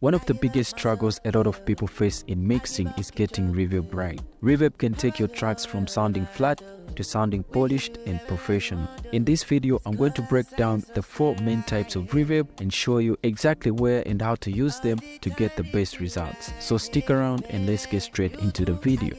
One of the biggest struggles a lot of people face in mixing is getting reverb right. Reverb can take your tracks from sounding flat to sounding polished and professional. In this video, I'm going to break down the 4 main types of reverb and show you exactly where and how to use them to get the best results. So stick around and let's get straight into the video.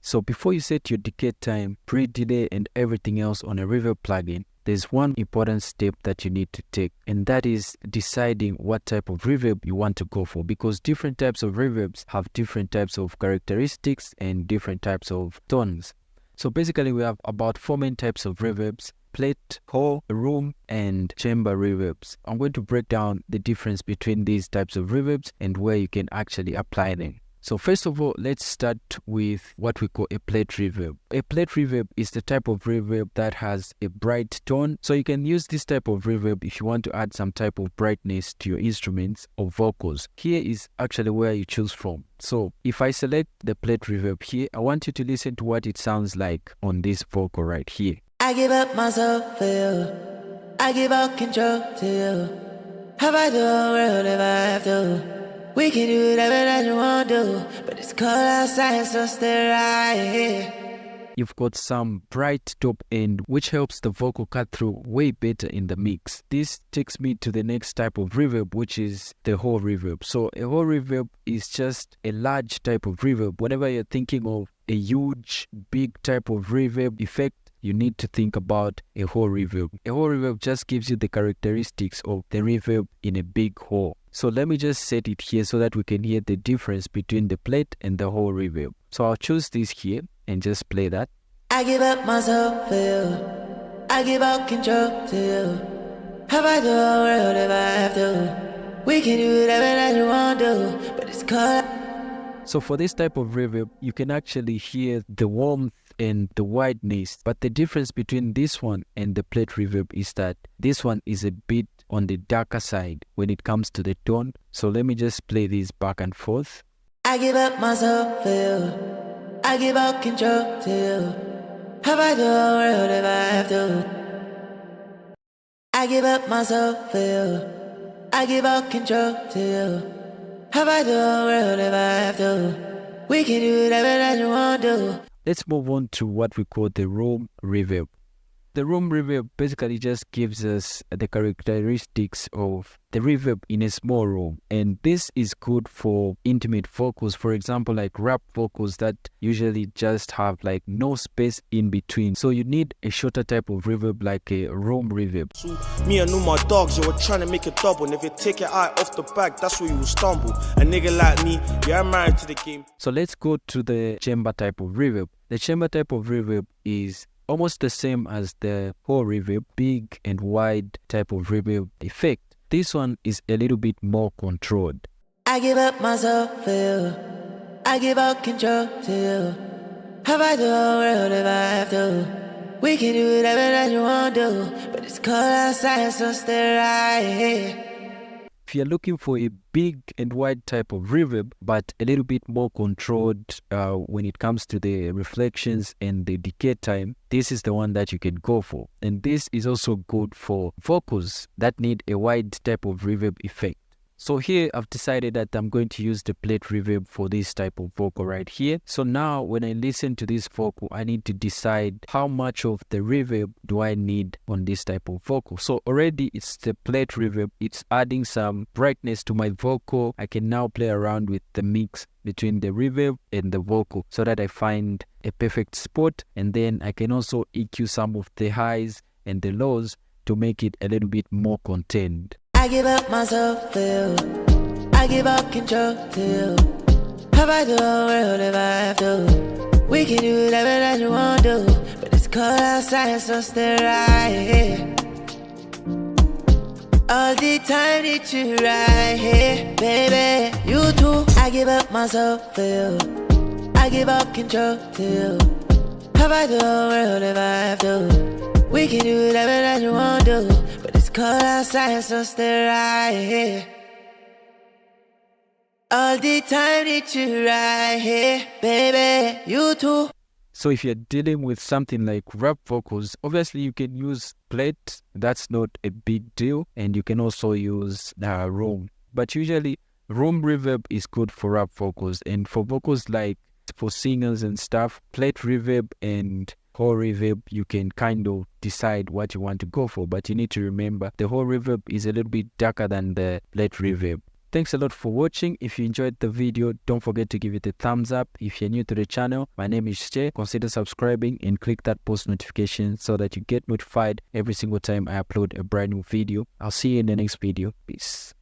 So before you set your decay time, pre-delay and everything else on a reverb plugin, there's one important step that you need to take, and that is deciding what type of reverb you want to go for, because different types of reverbs have different types of characteristics and different types of tones. So basically we have about 4 main types of reverbs: plate, hall, room, and chamber reverbs. I'm going to break down the difference between these types of reverbs and where you can actually apply them. So first of all, let's start with what we call a plate reverb. A plate reverb is the type of reverb that has a bright tone. So you can use this type of reverb if you want to add some type of brightness to your instruments or vocals. Here is actually where you choose from. So if I select the plate reverb here, I want you to listen to what it sounds like on this vocal right here. I give up myself for you. I give up control to you. Have I the whole world if I have to? We can do whatever that you want to do, but it's cold outside, so stay right here. You've got some bright top end, which helps the vocal cut through way better in the mix. This takes me to the next type of reverb, which is the hall reverb. So a hall reverb is just a large type of reverb. Whenever you're thinking of a huge, big type of reverb effect, you need to think about a hall reverb. A hall reverb just gives you the characteristics of the reverb in a big hall. So let me just set it here so that we can hear the difference between the plate and the hall reverb. So I'll choose this here and just play that. I give up myself for you. I give up control to you. Have I the whole world if I have to? We can do whatever that you want to do, but it's cold. So for this type of reverb, you can actually hear the warmth and the wideness. But the difference between this one and the plate reverb is that this one is a bit on the darker side when it comes to the tone. So let me just play this back and forth. I give up myself for you. I give up control to you. Have I the whole world if I have to? I give up myself for you. I give up control to you. Have I the whole world if I have to? We can do whatever that you want to do. Let's move on to what we call the room reverb. The room reverb basically just gives us the characteristics of the reverb in a small room. And this is good for intimate vocals, for example, like rap vocals that usually just have like no space in between. So you need a shorter type of reverb like a room reverb. So, me and all my dogs, you were trying to make a double. And if you take your eye off the bag, that's where you will stumble. A nigga like me, yeah, I'm married to the game. So let's go to the chamber type of reverb. The chamber type of reverb is almost the same as the hall reverb, big and wide type of reverb effect. This one is a little bit more controlled. I give up myself for you. I give up control to you. Have I the whole world if I have to? We can do whatever that you want to do, but it's cold outside, so stay right here. If you're looking for a big and wide type of reverb, but a little bit more controlled when it comes to the reflections and the decay time, this is the one that you can go for. And this is also good for vocals that need a wide type of reverb effect. So here I've decided that I'm going to use the plate reverb for this type of vocal right here. So now when I listen to this vocal, I need to decide how much of the reverb do I need on this type of vocal. So already it's the plate reverb. It's adding some brightness to my vocal. I can now play around with the mix between the reverb and the vocal so that I find a perfect spot. And then I can also EQ some of the highs and the lows to make it a little bit more contained. I give up myself for you. I give up control to you. Have I the whole world if I have to? We can do whatever that you want to do, but it's cold outside, so stay right here. All the time that you right here, baby, you too. I give up myself for you. I give up control to you. Have I the whole world if I have to? We can do whatever that you want to do, but it's cold outside, so stay right here. All the time that you right here, baby, you too. So if you're dealing with something like rap vocals, obviously you can use Plate. That's not a big deal. And you can also use Room. But usually Room Reverb is good for rap vocals. And for vocals like for singers and stuff, Plate Reverb and Whole Reverb, you can kind of decide what you want to go for. But you need to remember the Whole Reverb is a little bit darker than the Plate Reverb. Thanks a lot for watching. If you enjoyed the video, don't forget to give it a thumbs up. If you're new to the channel, my name is Che. Consider subscribing and click that post notification so that you get notified every single time I upload a brand new video. I'll see you in the next video. Peace.